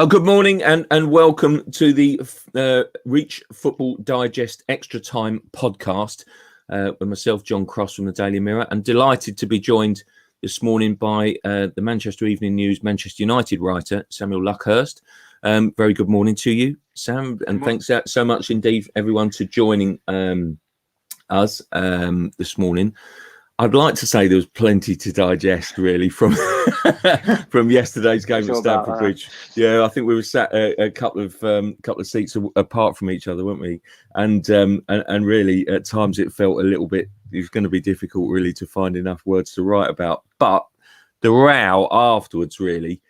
Good morning and welcome to the Reach Football Digest Extra Time podcast with myself, John Cross from the Daily Mirror, and delighted to be joined this morning by the Manchester Evening News Manchester United writer, Samuel Luckhurst. Very good morning to you, Sam, and thanks so much indeed, everyone, to joining us this morning. I'd like to say there was plenty to digest, really, from from yesterday's game at Stamford Bridge. Yeah, I think we were sat a couple of seats apart from each other, weren't we? And really, at times it felt a little bit. It was going to be difficult, really, to find enough words to write about. But the row afterwards, really,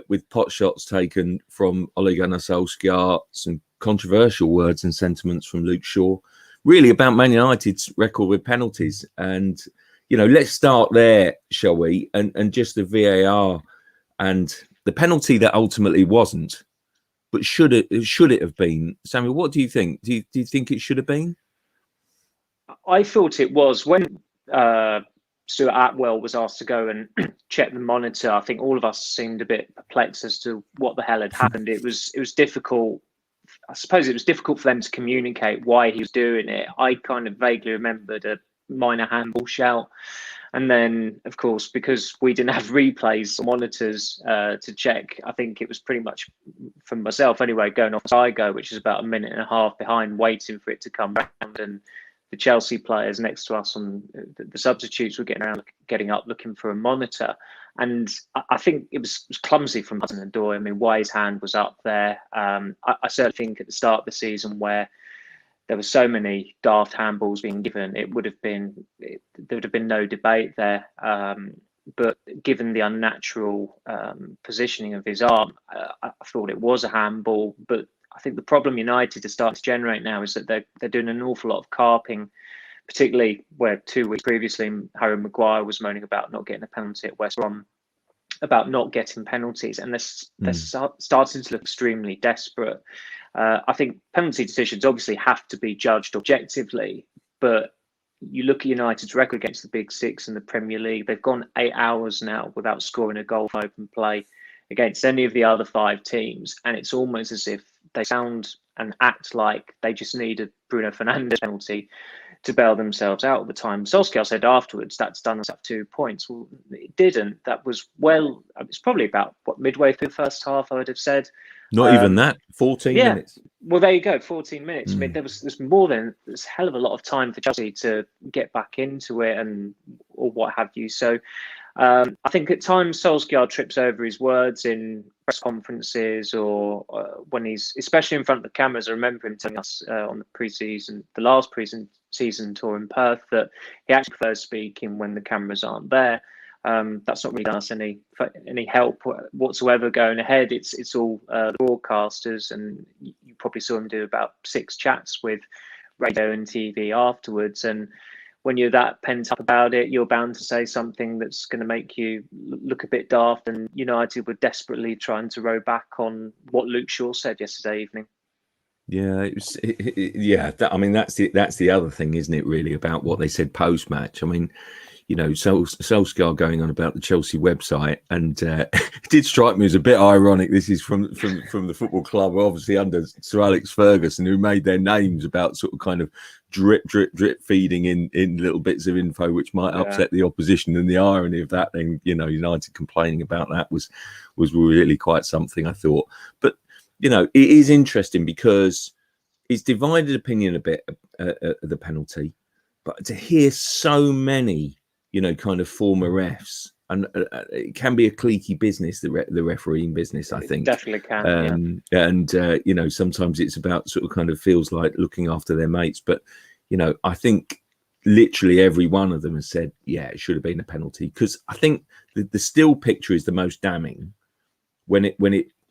with pot shots taken from Ole Gunnar Solskjaer, some controversial words and sentiments from Luke Shaw. Really about Man United's record with penalties. And, you know, let's start there, shall we? And just the VAR and the penalty that ultimately wasn't. But should it have been? Samuel, what do you think? Do you think it should have been? I thought it was. When Stuart Atwell was asked to go and check the monitor, I think all of us seemed a bit perplexed as to what the hell had happened. It was difficult. I suppose it was difficult for them to communicate why he was doing it. I kind of vaguely remembered a minor handball shout. And then, of course, because we didn't have replays or monitors to check, I think it was pretty much, from myself anyway, going off as I go, which is about a minute and a half behind, waiting for it to come round. And the Chelsea players next to us on the substitutes were getting up, looking for a monitor. And I think it was clumsy from Hudson-Odoi. I mean, why his hand was up there. I certainly think at the start of the season where there were so many daft handballs being given, there would have been no debate there. But given the unnatural positioning of his arm, I thought it was a handball. But I think the problem United are starting to generate now is that they're doing an awful lot of carping, particularly where 2 weeks previously Harry Maguire was moaning about not getting a penalty at West Brom, about not getting penalties, and they're starting to look extremely desperate. I think penalty decisions obviously have to be judged objectively, but you look at United's record against the Big Six in the Premier League, they've gone 8 hours now without scoring a goal from open play against any of the other 5 teams, and it's almost as if they sound and act like they just need a Bruno Fernandes penalty to bail themselves out at the time. Solskjaer said afterwards that's done us up 2 points. Well, it didn't. That was it's probably about midway through the first half, I would have said. Not even that. 14 minutes. Well, there you go. 14 minutes. I mean, there's more than there's a hell of a lot of time for Chelsea to get back into it or what have you. So I think at times Solskjaer trips over his words in press conferences or when he's, especially in front of the cameras. I remember him telling us on the last pre-season tour in Perth, that he actually prefers speaking when the cameras aren't there. That's not really done us any help whatsoever going ahead. It's all the broadcasters, and you probably saw him do about 6 chats with radio and TV afterwards. And when you're that pent up about it, you're bound to say something that's going to make you look a bit daft. And United were desperately trying to row back on what Luke Shaw said yesterday evening. Yeah, I mean, that's the other thing, isn't it? Really, about what they said post match. I mean, you know, Solskjaer going on about the Chelsea website, and it did strike me as a bit ironic. This is from the football club, obviously under Sir Alex Ferguson, who made their names about sort of kind of drip feeding in little bits of info which might upset the opposition. And the irony of that, then, you know, United complaining about that was really quite something, I thought. But you know, it is interesting because it's divided opinion a bit the penalty, but to hear so many, you know, kind of former refs, and it can be a cliquey business, the refereeing business, I think. It definitely can. And you know, sometimes it's about sort of kind of feels like looking after their mates, but you know, I think literally every one of them has said, yeah, it should have been a penalty, because I think the still picture is the most damning when it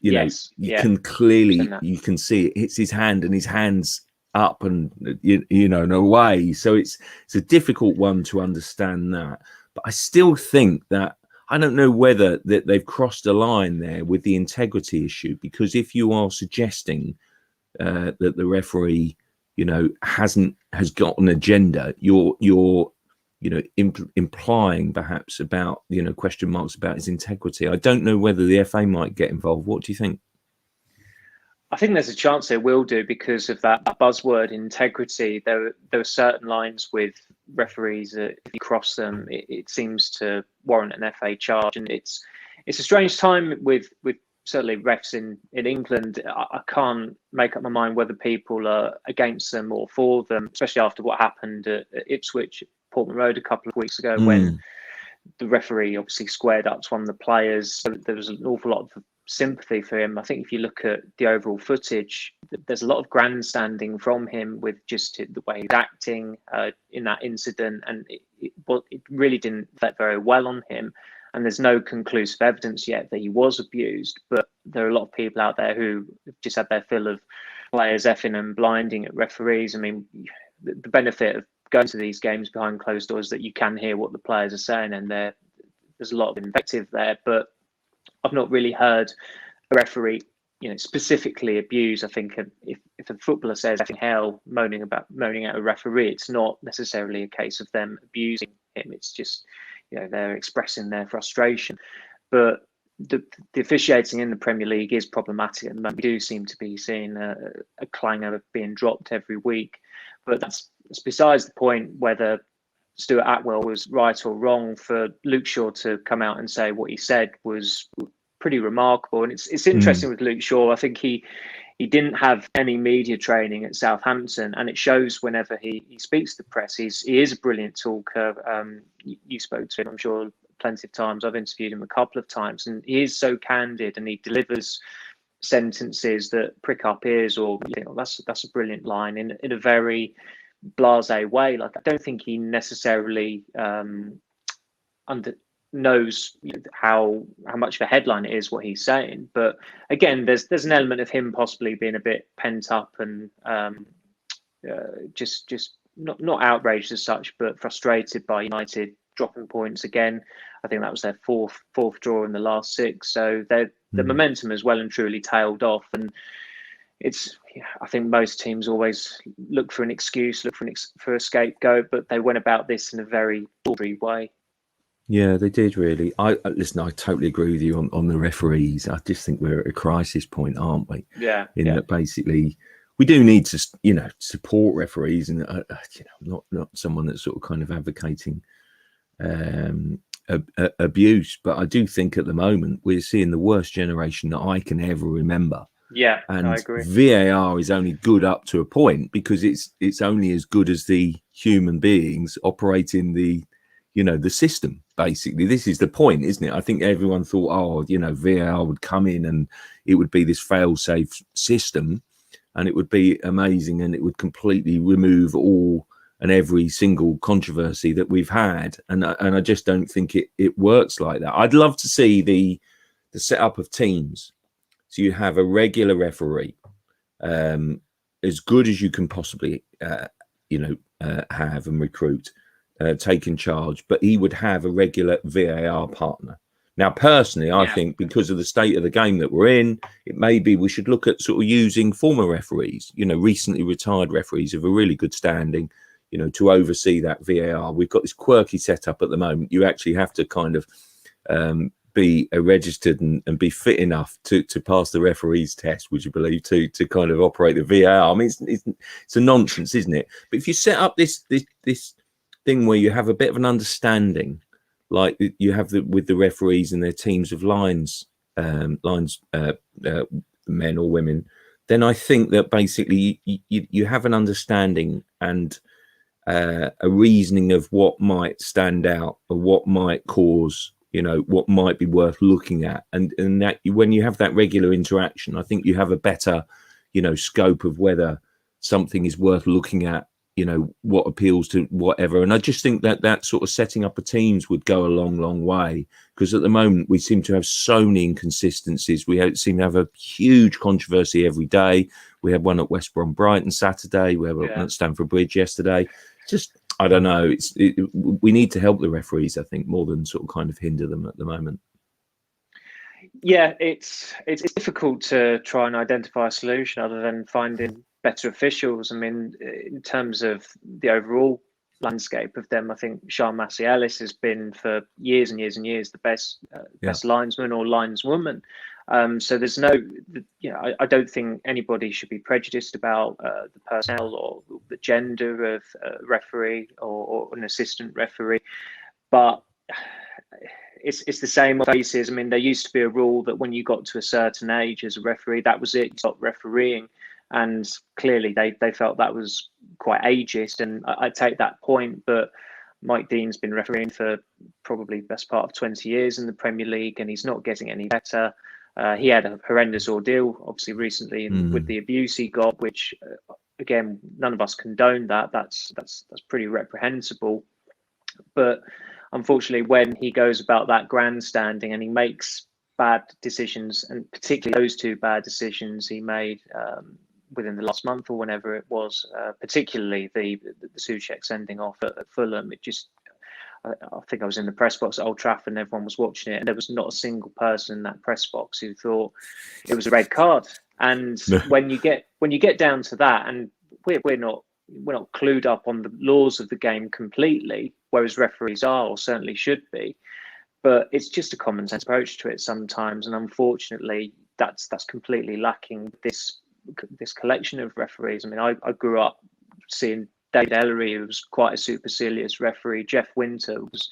you know, you can clearly, you can see it hits his hand and his hand's up and, you know, and away. So it's a difficult one to understand that. But I still think that, I don't know whether that they've crossed a line there with the integrity issue, because if you are suggesting that the referee, you know, has got an agenda, you're you know, implying perhaps about, you know, question marks about his integrity. I don't know whether the FA might get involved. What do you think? I think there's a chance they will do because of that buzzword integrity. There are certain lines with referees that if you cross them, it seems to warrant an FA charge, and it's a strange time with certainly refs in England. I can't make up my mind whether people are against them or for them, especially after what happened at Ipswich, Portman Road a couple of weeks ago when the referee obviously squared up to one of the players. So there was an awful lot of sympathy for him. I think if you look at the overall footage, there's a lot of grandstanding from him with just the way he's acting in that incident, and it really didn't reflect very well on him. And there's no conclusive evidence yet that he was abused, but there are a lot of people out there who have just had their fill of players effing and blinding at referees. I mean, the benefit of going to these games behind closed doors is that you can hear what the players are saying, and there's a lot of invective there, but I've not really heard a referee, specifically abuse. I think if a footballer says "effing hell" moaning at a referee, it's not necessarily a case of them abusing him. It's just they're expressing their frustration. But the officiating in the Premier League is problematic, and we do seem to be seeing a clanger being dropped every week. But that's besides the point whether Stuart Atwell was right or wrong. For Luke Shaw to come out and say what he said was pretty remarkable. And it's interesting with Luke Shaw. I think he didn't have any media training at Southampton, and it shows whenever he speaks to the press. He is a brilliant talker. You spoke to him, I'm sure, plenty of times. I've interviewed him a couple of times, and he is so candid, and he delivers sentences that prick up ears, or that's a brilliant line in a very blasé way. Like, I don't think he necessarily knows how much of a headline it is what he's saying. But again, there's an element of him possibly being a bit pent up and just not outraged as such, but frustrated by United dropping points again. I think that was their fourth draw in the last 6. So the momentum has well and truly tailed off, and I think most teams always look for an excuse, for a scapegoat, but they went about this in a very ordinary way. Yeah, they did really. I totally agree with you on the referees. I just think we're at a crisis point, aren't we? Yeah. That basically we do need to, support referees, and not someone that's sort of kind of advocating abuse, but I do think at the moment we're seeing the worst generation that I can ever remember. Yeah, and I agree. VAR is only good up to a point, because it's only as good as the human beings operating the system. Basically, this is the point, isn't it? I think everyone thought, VAR would come in and it would be this fail-safe system, and it would be amazing, and it would completely remove all and every single controversy that we've had. And I just don't think it works like that. I'd love to see the setup of teams. So you have a regular referee, as good as you can possibly, have and recruit, taking charge, but he would have a regular VAR partner. Now, personally, I think because of the state of the game that we're in, it may be we should look at sort of using former referees, recently retired referees of a really good standing, to oversee that VAR. We've got this quirky setup at the moment. You actually have to kind of be registered and be fit enough to pass the referee's test, would you believe, to kind of operate the VAR. I mean, it's a nonsense, isn't it? But if you set up this thing where you have a bit of an understanding, like you have with the referees and their teams of lines, men or women, then I think that basically you have an understanding and a reasoning of what might stand out or what might cause, what might be worth looking at, and that when you have that regular interaction, I think you have a better, scope of whether something is worth looking at, what appeals to whatever. And I just think that sort of setting up a teams would go a long way, because at the moment we seem to have so many inconsistencies. We seem to have a huge controversy every day. We had one at West Brom Brighton Saturday. We had one at Stamford Bridge yesterday. Just, I don't know. We need to help the referees, I think, more than sort of kind of hinder them at the moment. Yeah, it's difficult to try and identify a solution other than finding better officials. I mean, in terms of the overall landscape of them, I think Sian Massey-Ellis has been for years and years and years the best linesman or lineswoman. So there's no, I don't think anybody should be prejudiced about the personnel or the gender of a referee or an assistant referee. But it's the same on faces. I mean, there used to be a rule that when you got to a certain age as a referee, that was it, you stopped refereeing. And clearly they felt that was quite ageist. And I take that point, but Mike Dean's been refereeing for probably the best part of 20 years in the Premier League, and he's not getting any better. He had a horrendous ordeal, obviously, recently with the abuse he got, which, again, none of us condone that. That's pretty reprehensible. But unfortunately, when he goes about that grandstanding and he makes bad decisions, and particularly those two bad decisions he made within the last month or whenever it was, particularly the Souček sending off at Fulham, it just, I think I was in the press box at Old Trafford and everyone was watching it, and there was not a single person in that press box who thought it was a red card. And when you get down to that, and we're not clued up on the laws of the game completely, whereas referees are, or certainly should be. But it's just a common sense approach to it sometimes, and unfortunately, that's completely lacking this collection of referees. I mean, I grew up seeing David Ellery, who was quite a supercilious referee. Jeff Winter was,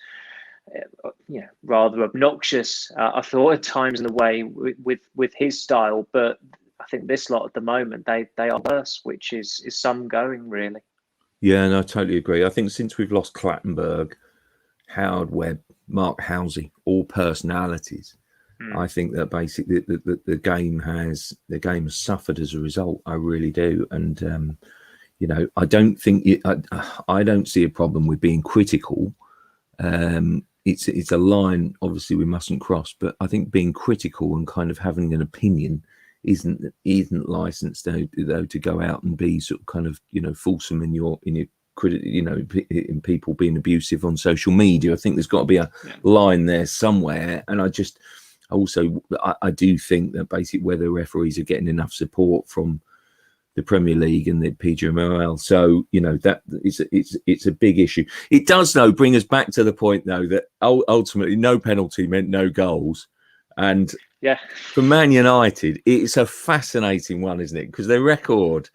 rather obnoxious, I thought, at times in the way with his style. But I think this lot at the moment, they are worse, which is some going, really. Yeah, no, I totally agree. I think since we've lost Clattenburg, Howard Webb, Mark Halsey, all personalities, I think that basically the game has suffered as a result. I really do. And I don't think I don't see a problem with being critical. It's a line obviously we mustn't cross, but I think being critical and kind of having an opinion isn't licensed though to go out and be sort of kind of fulsome in your in people being abusive on social media. I think there's got to be a line there somewhere. And I do think that basically whether referees are getting enough support from the Premier League and the PGMOL, so that it's a big issue. It does though bring us back to the point though that ultimately no penalty meant no goals, and for Man United it's a fascinating one, isn't it? Because their record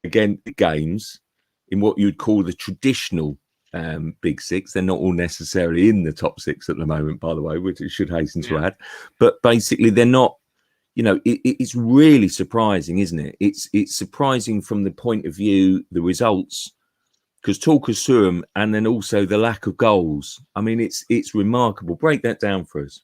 against games in what you'd call the traditional Big Six, they're not all necessarily in the top six at the moment, by the way, which it should hasten to add. But basically, they're not. It's really surprising, isn't it? It's surprising from the point of view the results, because talk us through them, and then also the lack of goals. I mean, it's remarkable. Break that down for us.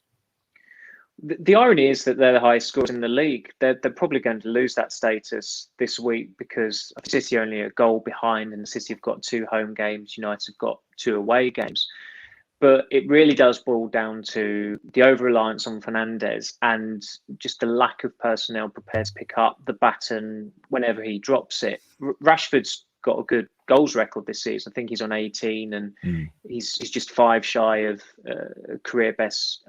The irony is that they're the highest scorers in the league. They're probably going to lose that status this week because City are only a goal behind, and City have got 2 home games. United have got 2 away games. But it really does boil down to the over-reliance on Fernandes and just the lack of personnel prepared to pick up the baton whenever he drops it. Rashford's got a good goals record this season. I think he's on 18, and he's just 5 shy of career best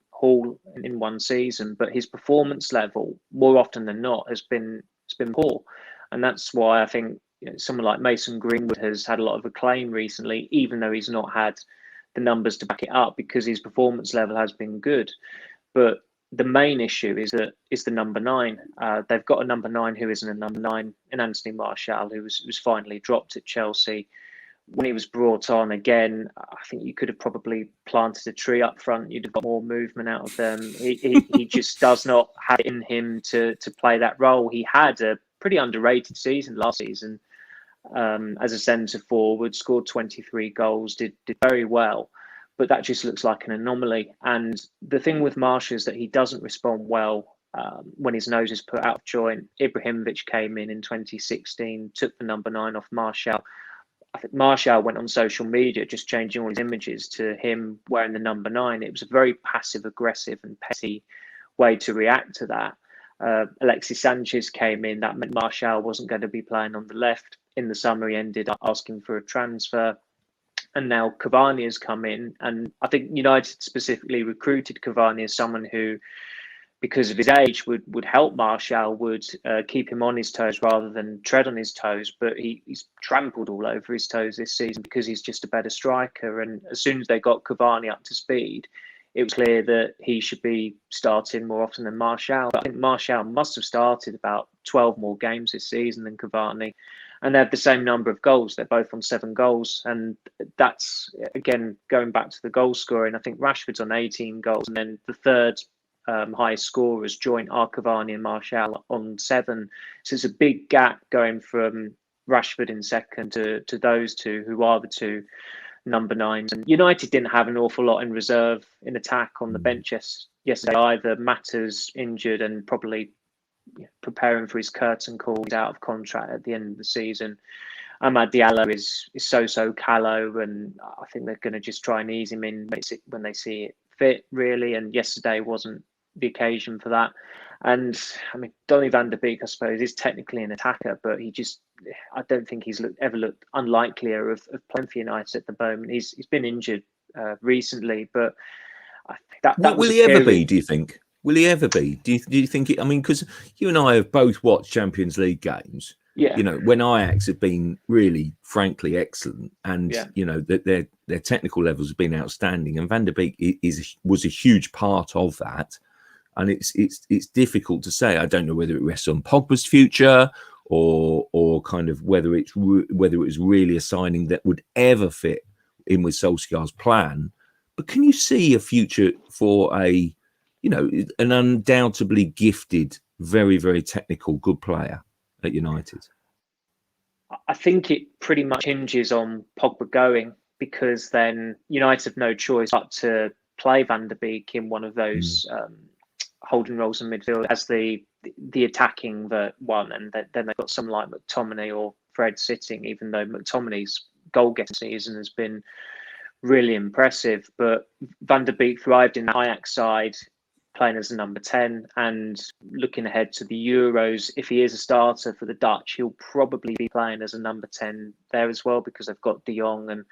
haul in one season. But his performance level, more often than not, has been poor, and that's why I think someone like Mason Greenwood has had a lot of acclaim recently, even though he's not had the numbers to back it up, because his performance level has been good. But the main issue is the number 9. They've got a number 9 who isn't a number 9, in Anthony Martial, who was finally dropped at Chelsea. When he was brought on again, I think you could have probably planted a tree up front. You'd have got more movement out of them. He just does not have it in him to play that role. He had a pretty underrated season last season. As a centre forward, scored 23 goals, did very well, but that just looks like an anomaly. And the thing with Martial is that he doesn't respond well when his nose is put out of joint. Ibrahimovic came in 2016, took the number 9 off Martial. I think Martial went on social media just changing all his images to him wearing the number 9. It was a very passive aggressive and petty way to react to that. Alexis Sanchez came in. That meant Martial wasn't going to be playing on the left. In the summer, he ended up asking for a transfer. And now Cavani has come in. And I think United specifically recruited Cavani as someone who, because of his age, would help Martial, would keep him on his toes rather than tread on his toes. But he's trampled all over his toes this season because he's just a better striker. And as soon as they got Cavani up to speed, it was clear that he should be starting more often than Martial. But I think Martial must have started about 12 more games this season than Cavani. And they have the same number of goals. They're both on 7 goals. And that's, again, going back to the goal scoring. I think Rashford's on 18 goals. And then the third highest scorers joint are Cavani and Martial on 7. So it's a big gap going from Rashford in second to those two, who are the two number 9s. And United didn't have an awful lot in reserve in attack on the bench yesterday either. Matters injured and probably preparing for his curtain call. He's out of contract at the end of the season. Amad Diallo is so callow, and I think they're going to just try and ease him in when they see it fit, really. And yesterday wasn't the occasion for that. And I mean, Donny van der Beek, I suppose, is technically an attacker, but I don't think he's ever looked unlikelier of playing for United at the moment. He's been injured recently, but I think that will he ever be? Do you think? Will he ever be? Do you think it? I mean, because you and I have both watched Champions League games. Yeah. You know, when Ajax have been really, frankly, excellent, and you know that their technical levels have been outstanding, and Van der Beek was a huge part of that. And it's difficult to say. I don't know whether it rests on Pogba's future or kind of whether it was really a signing that would ever fit in with Solskjaer's plan. But can you see a future for an undoubtedly gifted, very, very technical, good player at United? I think it pretty much hinges on Pogba going, because then United have no choice but to play Van der Beek in one of those holding roles in midfield as the attacking one, and then they've got someone like McTominay or Fred sitting, even though McTominay's goal-getting season has been really impressive. But Van der Beek thrived in the Ajax side, playing as a number 10, and looking ahead to the Euros, if he is a starter for the Dutch, he'll probably be playing as a number 10 there as well, because they've got De Jong and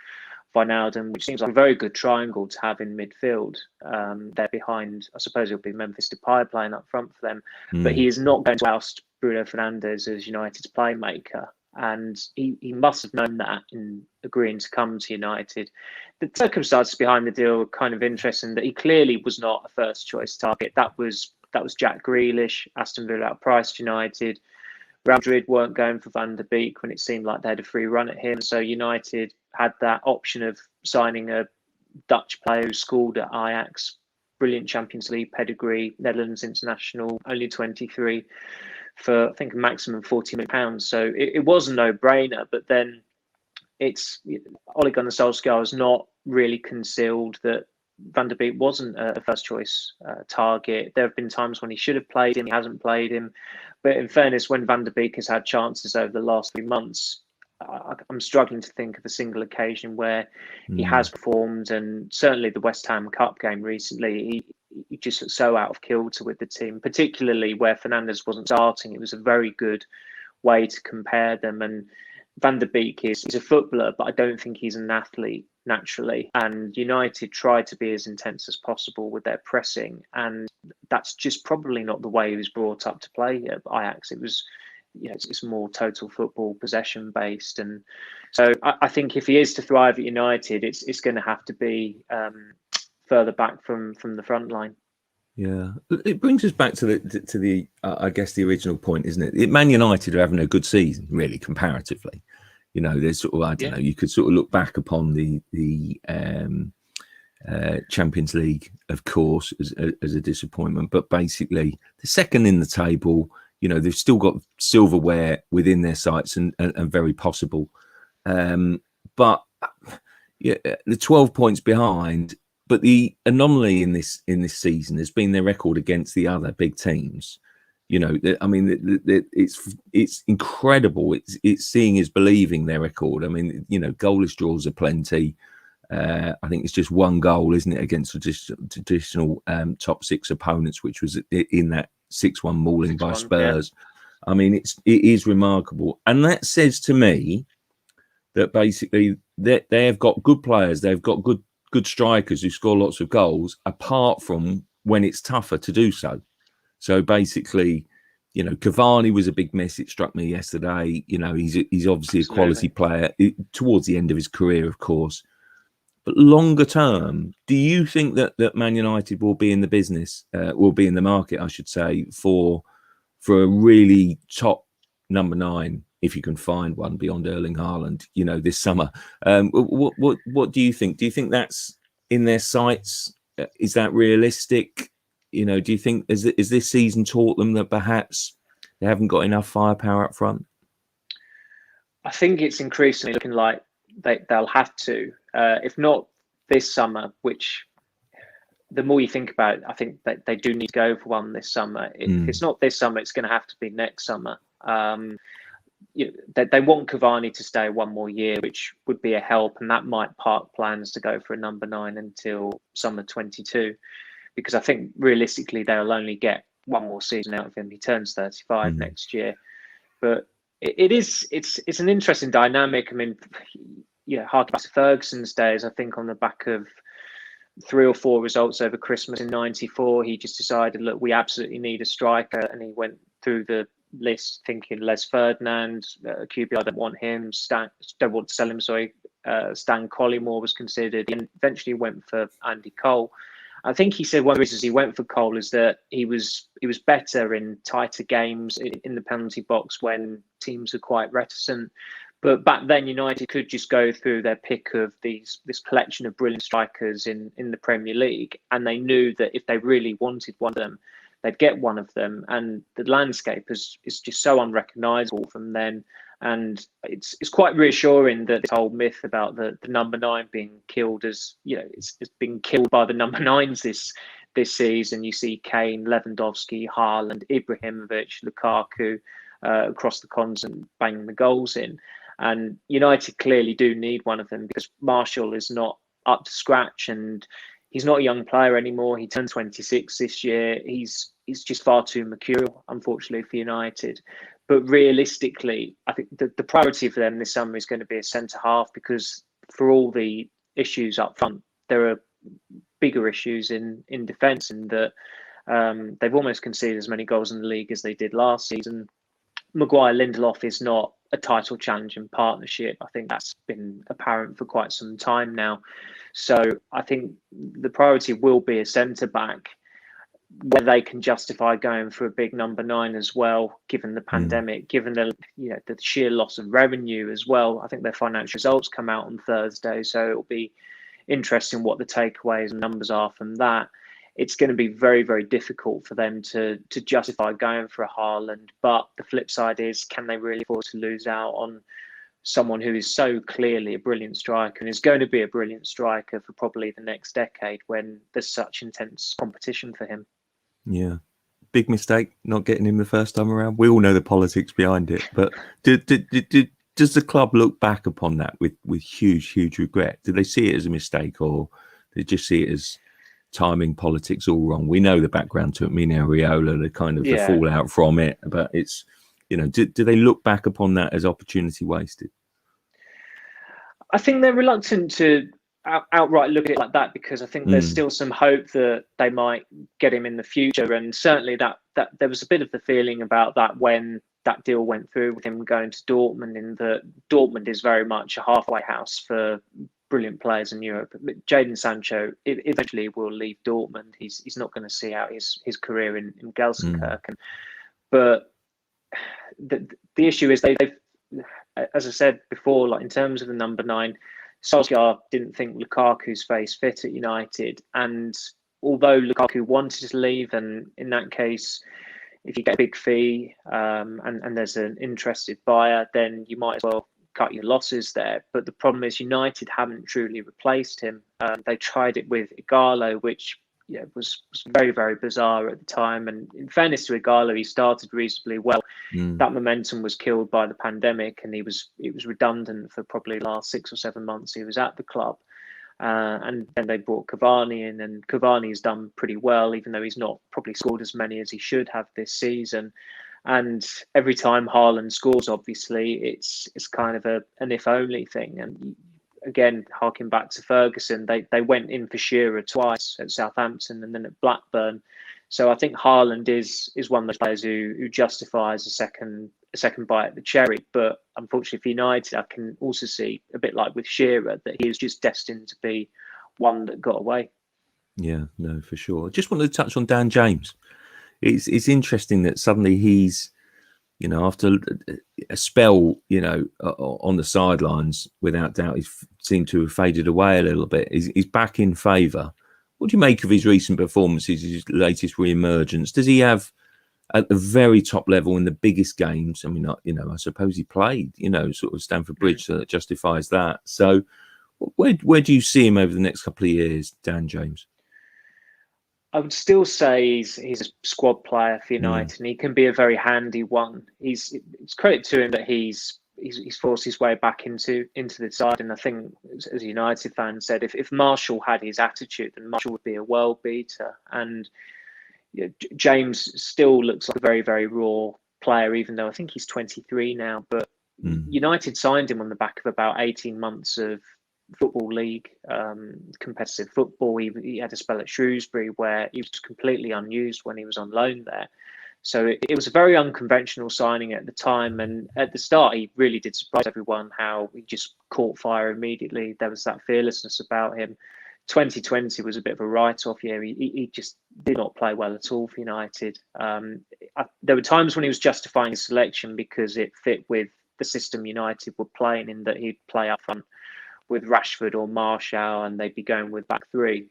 Wijnaldum, which seems like a very good triangle to have in midfield. They're behind, I suppose it'll be Memphis Depay playing up front for them, but he is not going to oust Bruno Fernandes as United's playmaker. And he must have known that in agreeing to come to United. The circumstances behind the deal were kind of interesting, that he clearly was not a first choice target. That was Jack Grealish. Aston Villa outpriced United. Real Madrid weren't going for Van der Beek when it seemed like they had a free run at him. So United had that option of signing a Dutch player who scored at Ajax, brilliant Champions League pedigree, Netherlands international, only 23, for I think a maximum £40 million. So it was a no-brainer. But then Ole Gunnar Solskjaer has not really concealed that Van der Beek wasn't a first choice target. There have been times when he should have played him, he hasn't played him. But in fairness, when Van der Beek has had chances over the last 3 months, I'm struggling to think of a single occasion where he has performed. And certainly the West Ham Cup game recently, he just looked so out of kilter with the team, particularly where Fernandes wasn't starting. It was a very good way to compare them. And Van der Beek is a footballer, but I don't think he's an athlete naturally. And United tried to be as intense as possible with their pressing, and that's just probably not the way he was brought up to play at Ajax. It was, it's more total football, possession based. And so I think if he is to thrive at United, it's going to have to be further back from the front line. Yeah, it brings us back to the I guess the original point, isn't it? Man United are having a good season, really, comparatively. There's sort of, I don't know, you could sort of look back upon the Champions League, of course, as a disappointment, but basically the second in the table. They've still got silverware within their sights and very possible, but the 12 points behind. But the anomaly in this season has been their record against the other big teams. I mean, it's incredible. It's seeing is believing, their record. I mean, goalless draws are plenty. I think it's just 1 goal, isn't it, against traditional top 6 opponents, which was in that 6-1 mauling by Spurs. Yeah. I mean, it is remarkable, and that says to me that basically they have got good players. They've got good strikers who score lots of goals, apart from when it's tougher to do so. So basically, Cavani was a big miss. It struck me yesterday. He's obviously a quality player towards the end of his career, of course. But longer term, do you think that Man United will be in the business, will be in the market, I should say, for a really top number 9, if you can find one beyond Erling Haaland, this summer? What do you think? Do you think that's in their sights? Is that realistic? Do you think is this season taught them that perhaps they haven't got enough firepower up front? I think it's increasingly looking like they'll have to, if not this summer, which the more you think about it, I think that they do need to go for one this summer. If it's not this summer, it's going to have to be next summer. They want Cavani to stay one more year, which would be a help, and that might park plans to go for a number 9 until summer 22, because I think realistically they'll only get one more season out of him. He turns 35 next year, but it's an interesting dynamic. I mean, hark back to Ferguson's days. I think on the back of 3 or 4 results over Christmas in '94, he just decided, look, we absolutely need a striker, and he went through the list thinking Les Ferdinand, QPR don't want him, don't want to sell him. Sorry, Stan Collymore was considered, and eventually went for Andy Cole. I think he said one of the reasons he went for Cole is that he was better in tighter games in the penalty box when teams were quite reticent. But back then, United could just go through their pick of this collection of brilliant strikers in the Premier League, and they knew that if they really wanted one of them, they'd get one of them. And the landscape is just so unrecognisable from then. And it's quite reassuring that this whole myth about the number 9 being killed it's been killed by the number 9s this season. You see Kane, Lewandowski, Haaland, Ibrahimovic, Lukaku across the continent banging the goals in. And United clearly do need one of them, because Martial is not up to scratch, and he's not a young player anymore. He turned 26 this year. He's just far too mercurial, unfortunately, for United. But realistically, I think the priority for them this summer is going to be a centre half, because for all the issues up front, there are bigger issues in defence, and that they've almost conceded as many goals in the league as they did last season. Maguire-Lindelof is not a title challenging partnership. I think that's been apparent for quite some time now. So I think the priority will be a centre-back, whether they can justify going for a big number 9 as well, given the pandemic, given the sheer loss of revenue as well. I think their financial results come out on Thursday, so it'll be interesting what the takeaways and numbers are from that. It's going to be very, very difficult for them to justify going for a Haaland. But the flip side is, can they really afford to lose out on someone who is so clearly a brilliant striker and is going to be a brilliant striker for probably the next decade, when there's such intense competition for him? Yeah. Big mistake not getting him the first time around. We all know the politics behind it, but does the club look back upon that with huge regret? Do they see it as a mistake, or do they just see it as timing, politics, all wrong? We know the background to it, Mino Raiola, the kind of the fallout from it, but it's, do they look back upon that as opportunity wasted? I think they're reluctant to outright look at it like that, because I think there's still some hope that they might get him in the future. And certainly that there was a bit of the feeling about that when that deal went through with him going to Dortmund, in that Dortmund is very much a halfway house for brilliant players in Europe. Jadon Sancho eventually will leave Dortmund. He's not going to see out his career in Gelsenkirchen. But the issue is they've, as I said before, like in terms of the number 9, Solskjaer didn't think Lukaku's face fit at United. And although Lukaku wanted to leave, and in that case, if you get a big fee and there's an interested buyer, then you might as well cut your losses there. But the problem is United haven't truly replaced him. They tried it with Ighalo, which was very, very bizarre at the time. And in fairness to Ighalo, he started reasonably well. That momentum was killed by the pandemic, and he was redundant for probably the last 6 or 7 months he was at the club. And then they brought Cavani in, and Cavani has done pretty well, even though he's not probably scored as many as he should have this season. And every time Haaland scores, obviously, it's kind of an if-only thing. And again, harking back to Ferguson, they went in for Shearer twice at Southampton and then at Blackburn. So I think Haaland is one of those players who justifies a second bite at the cherry. But unfortunately for United, I can also see, a bit like with Shearer, that he is just destined to be one that got away. Yeah, no, for sure. I just wanted to touch on Dan James. It's interesting that suddenly he's, after a spell, on the sidelines, without doubt, he seemed to have faded away a little bit. He's back in favour. What do you make of his recent performances, his latest re-emergence? Does he have, at the very top level in the biggest games? I mean, I suppose he played, sort of Stamford Bridge, so that justifies that. So where do you see him over the next couple of years, Dan James? I would still say he's a squad player for United, and he can be a very handy one. It's credit to him that he's forced his way back into the side. And I think, as a United fan said, if Marshall had his attitude, then Marshall would be a world beater. And James still looks like a very, very raw player, even though I think he's 23 now. But United signed him on the back of about 18 months of Football League, competitive football. He had a spell at Shrewsbury where he was completely unused when he was on loan there. So it was a very unconventional signing at the time. And at the start, he really did surprise everyone how he just caught fire immediately. There was that fearlessness about him. 2020 was a bit of a write-off year. He just did not play well at all for United. There were times when he was justifying his selection because it fit with the system United were playing in, that he'd play up front with Rashford or Martial, and they'd be going with back three.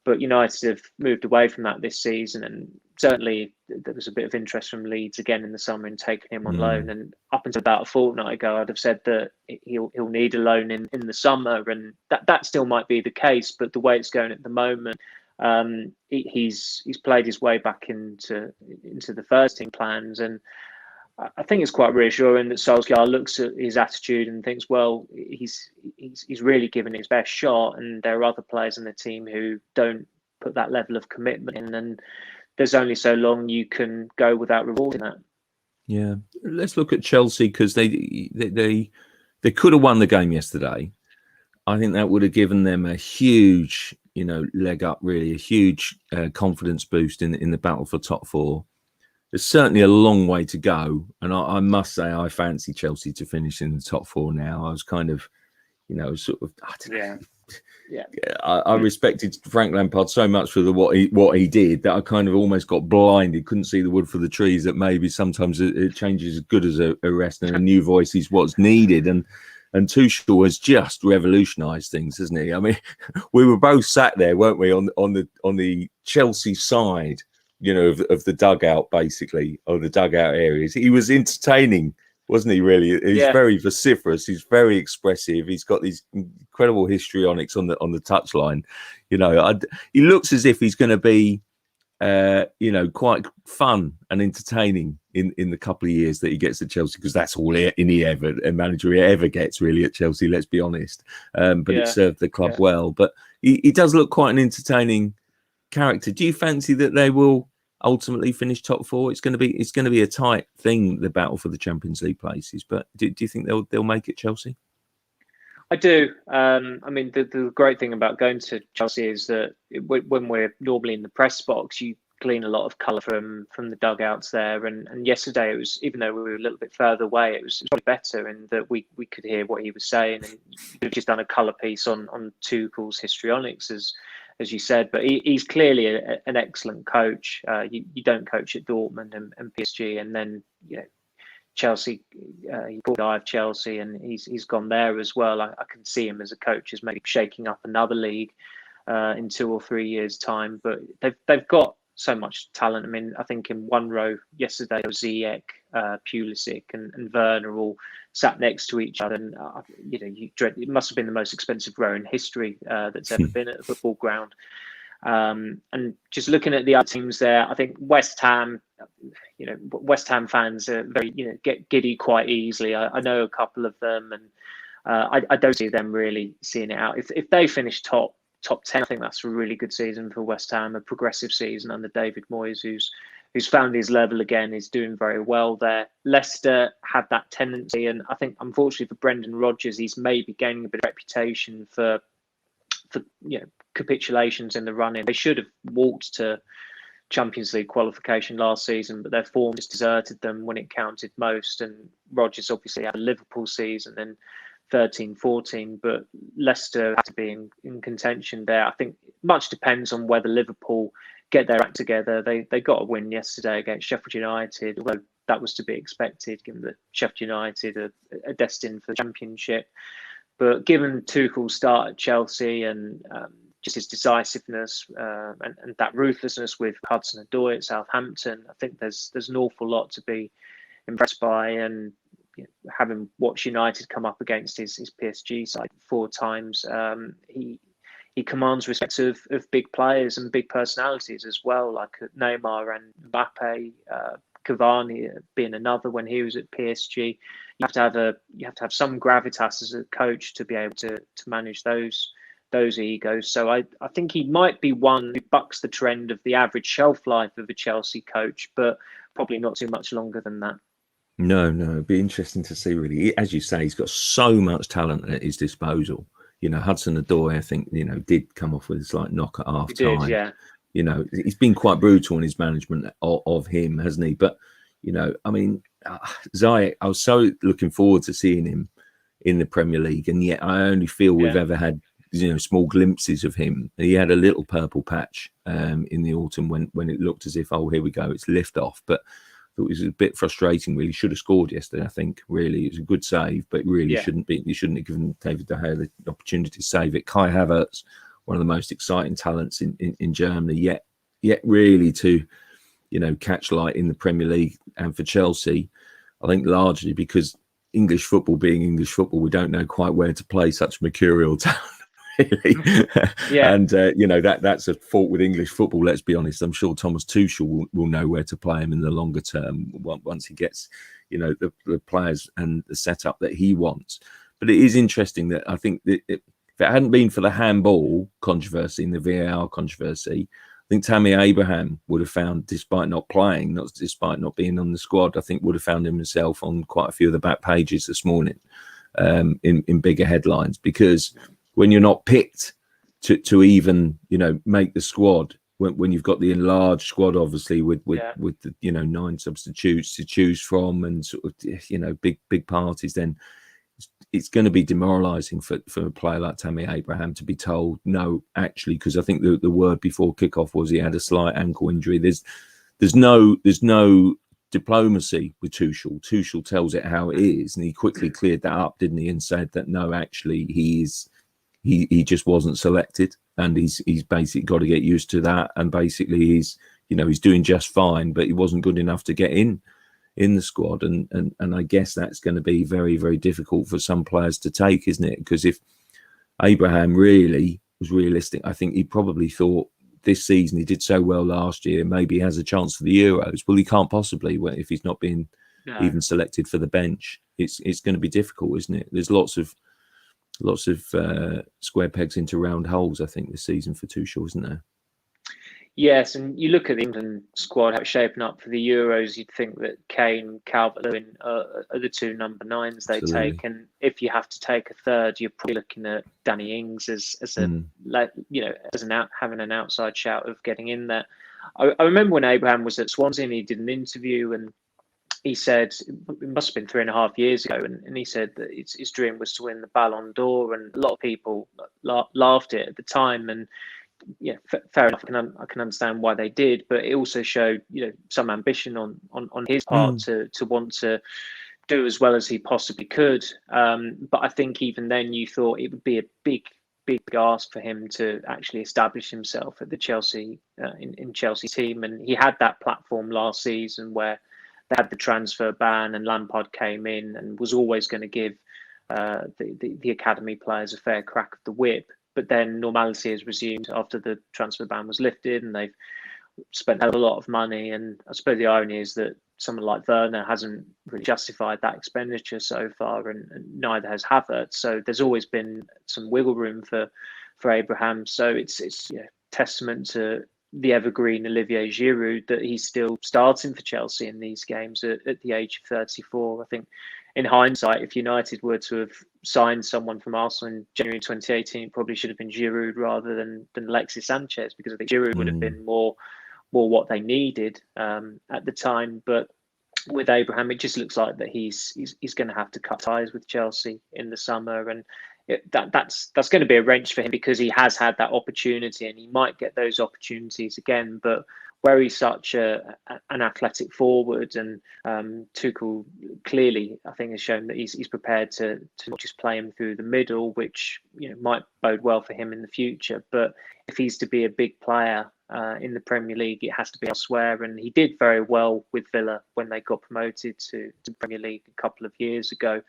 But United have moved away from that this season, and certainly there was a bit of interest from Leeds again in the summer in taking him on loan. And up until about a fortnight ago, I'd have said that he'll need a loan in the summer, and that still might be the case. But the way it's going at the moment, he's played his way back into the first team plans, and I think it's quite reassuring that Solskjaer looks at his attitude and thinks, well, he's really given his best shot, and there are other players in the team who don't put that level of commitment in, and there's only so long you can go without rewarding that. Yeah, let's look at Chelsea, because they could have won the game yesterday. I think that would have given them a huge, leg up, really, a huge confidence boost in the battle for top four. There's certainly a long way to go, and I must say I fancy Chelsea to finish in the top four now. I was kind of, sort of, I don't know. Yeah. I respected Frank Lampard so much for what he did that I kind of almost got blinded, couldn't see the wood for the trees, that maybe sometimes it changes as good as a rest, and a new voice is what's needed. And Tuchel has just revolutionised things, hasn't he? I mean, we were both sat there, weren't we, on the Chelsea side, of the dugout, basically, or the dugout areas. He was entertaining, wasn't he, really? He's very vociferous. He's very expressive. He's got these incredible histrionics on the touchline. He looks as if he's going to be, quite fun and entertaining in the couple of years that he gets at Chelsea, because that's all a manager he ever gets, really, at Chelsea, let's be honest. But it served the club well. But he does look quite an entertaining character. Do you fancy that they will ultimately finish top four? It's going to be a tight thing, the battle for the Champions League places. But do you think they'll make it, Chelsea? I do. I mean, the great thing about going to Chelsea is that when we're normally in the press box, you glean a lot of colour from the dugouts there. And yesterday, it was, even though we were a little bit further away, it was probably better in that we could hear what he was saying. And we've just done a colour piece on Tuchel's histrionics, as you said. But he's clearly an excellent coach. You don't coach at Dortmund and PSG, and then Chelsea, he brought the eye of Chelsea, and he's gone there as well. I can see him as a coach as maybe shaking up another league in 2 or 3 years' time. But they've got so much talent. I mean, I think in one row yesterday, Ziyech, Pulisic, and Werner all sat next to each other, and it must have been the most expensive row in history that's ever been at a football ground. And just looking at the other teams there, I think West Ham. West Ham fans are very, get giddy quite easily. I know a couple of them, and I don't see them really seeing it out. If they finish top 10, I think that's a really good season for West Ham, a progressive season under David Moyes, who's found his level again, is doing very well there. Leicester had that tendency, and I think, unfortunately for Brendan Rodgers, he's maybe gaining a bit of reputation for capitulations in the run-in. They should have walked to Champions League qualification last season, but their form just deserted them when it counted most. And Rodgers obviously had a Liverpool season, then 13-14, but Leicester had to be in contention there. I think much depends on whether Liverpool get their act together. They got a win yesterday against Sheffield United, although that was to be expected, given that Sheffield United are destined for the Championship. But given Tuchel's start at Chelsea and just his decisiveness and that ruthlessness with Hudson-Odoi at Southampton, I think there's an awful lot to be impressed by. And having watched United come up against his PSG side 4 times, he commands respect of big players and big personalities as well, like Neymar and Mbappe, Cavani being another when he was at PSG. You have to have some gravitas as a coach to be able to manage those egos. So I think he might be one who bucks the trend of the average shelf life of a Chelsea coach, but probably not too much longer than that. No, it'd be interesting to see, really. As you say, he's got so much talent at his disposal. Hudson-Odoi, I think, did come off with a slight knock at half time. Yeah. He's been quite brutal in his management of him, hasn't he? But, Ziyech, I was so looking forward to seeing him in the Premier League. And yet I only feel we've ever had, small glimpses of him. He had a little purple patch in the autumn when it looked as if, oh, here we go, it's lift off. But it was a bit frustrating, really. Should have scored yesterday, I think, really. It was a good save, but really shouldn't have given David De Gea the opportunity to save it. Kai Havertz, one of the most exciting talents in Germany, yet really to, catch light in the Premier League. And for Chelsea, I think largely because English football being English football, we don't know quite where to play such mercurial talent. Really. And that's a fault with English football, let's be honest. I'm sure Thomas Tuchel will know where to play him in the longer term once he gets the players and the setup that he wants. But it is interesting that I think that if it hadn't been for the handball controversy and the VAR controversy, I think Tammy Abraham would have found, despite not playing, despite not being on the squad, I think would have found himself on quite a few of the back pages this morning in bigger headlines, because when you're not picked to even make the squad, when you've got the enlarged squad, obviously with the 9 substitutes to choose from and sort of big parties, then it's going to be demoralising for a player like Tammy Abraham to be told no, actually, because I think the word before kickoff was he had a slight ankle injury. There's no diplomacy with Tuchel. Tuchel tells it how it is, and he quickly cleared that up, didn't he, and said that no, actually he just wasn't selected, and he's basically got to get used to that, and basically he's doing just fine, but he wasn't good enough to get in the squad, and I guess that's going to be very, very difficult for some players to take, isn't it? Because if Abraham really was realistic, I think he probably thought this season he did so well last year, maybe he has a chance for the Euros. Well, he can't possibly if he's not been even selected for the bench. It's going to be difficult, isn't it? There's lots of square pegs into round holes, I think, this season for Tuchel, isn't there? Yes, and you look at the England squad, how it's shaping up for the Euros, you'd think that Kane, Calvert-Lewin are the 2 number 9s they take. And if you have to take a third, you're probably looking at Danny Ings as having an outside shout of getting in there. I remember when Abraham was at Swansea and he did an interview, and he said, it must have been 3.5 years ago, and he said that his dream was to win the Ballon d'Or, and a lot of people laughed at the time. And fair enough. I can understand why they did, but it also showed some ambition on his part to want to do as well as he possibly could. But I think even then you thought it would be a big ask for him to actually establish himself at the Chelsea in Chelsea team, and he had that platform last season where they had the transfer ban and Lampard came in and was always going to give the academy players a fair crack of the whip. But then normality has resumed after the transfer ban was lifted, and they've spent a lot of money. And I suppose the irony is that someone like Werner hasn't really justified that expenditure so far, and neither has Havertz. So there's always been some wiggle room for Abraham. So it's testament to the evergreen Olivier Giroud that he's still starting for Chelsea in these games at the age of 34. I think in hindsight, if United were to have signed someone from Arsenal in January 2018, it probably should have been Giroud rather than Alexis Sanchez, because I think Giroud would have been more more what they needed at the time. But with Abraham, it just looks like that he's going to have to cut ties with Chelsea in the summer, and that's going to be a wrench for him, because he has had that opportunity and he might get those opportunities again. But where he's such an athletic forward, and Tuchel clearly, I think, has shown that he's prepared to not just play him through the middle, which might bode well for him in the future. But if he's to be a big player in the Premier League, it has to be elsewhere. And he did very well with Villa when they got promoted to the Premier League a couple of years ago.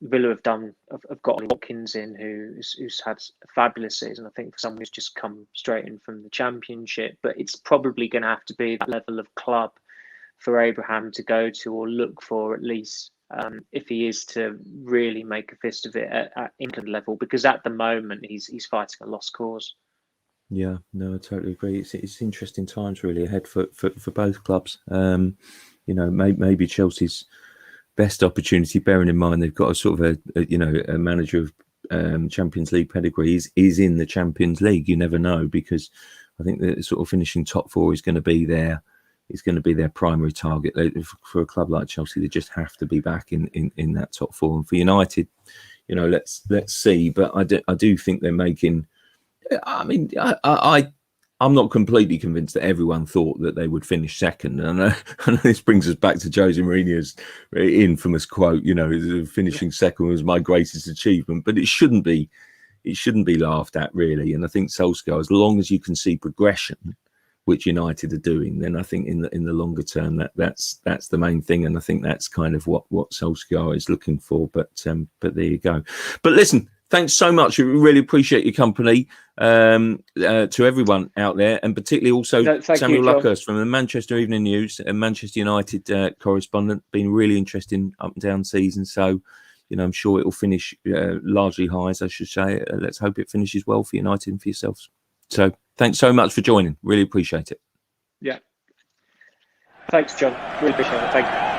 Villa have got Ollie Watkins in, who's had a fabulous season, I think, for someone who's just come straight in from the Championship. But it's probably going to have to be that level of club for Abraham to go to, or look for at least, if he is to really make a fist of it at England level, because at the moment he's fighting a lost cause. Yeah, no, I totally agree. It's interesting times really ahead for both clubs. Maybe Chelsea's best opportunity, bearing in mind they've got a sort of a manager of Champions League pedigree, is in the Champions League. You never know, because I think that sort of finishing top four is going to be their primary target. For a club like Chelsea, they just have to be back in that top four. And for United, let's see. But I do think they're making. I mean, I'm not completely convinced that everyone thought that they would finish second. And I know this brings us back to Jose Mourinho's infamous quote, finishing second was my greatest achievement. But it shouldn't be laughed at, really. And I think Solskjaer, as long as you can see progression, which United are doing, then I think in the longer term that's the main thing. And I think that's kind of what Solskjaer is looking for. But there you go. But listen, thanks so much. We really appreciate your company, to everyone out there, and particularly also Samuel Luckhurst from the Manchester Evening News and Manchester United correspondent. Been really interesting up and down season. So, I'm sure it will finish largely high, as I should say. Let's hope it finishes well for United and for yourselves. So thanks so much for joining. Really appreciate it. Yeah. Thanks, John. Really appreciate it. Thank you.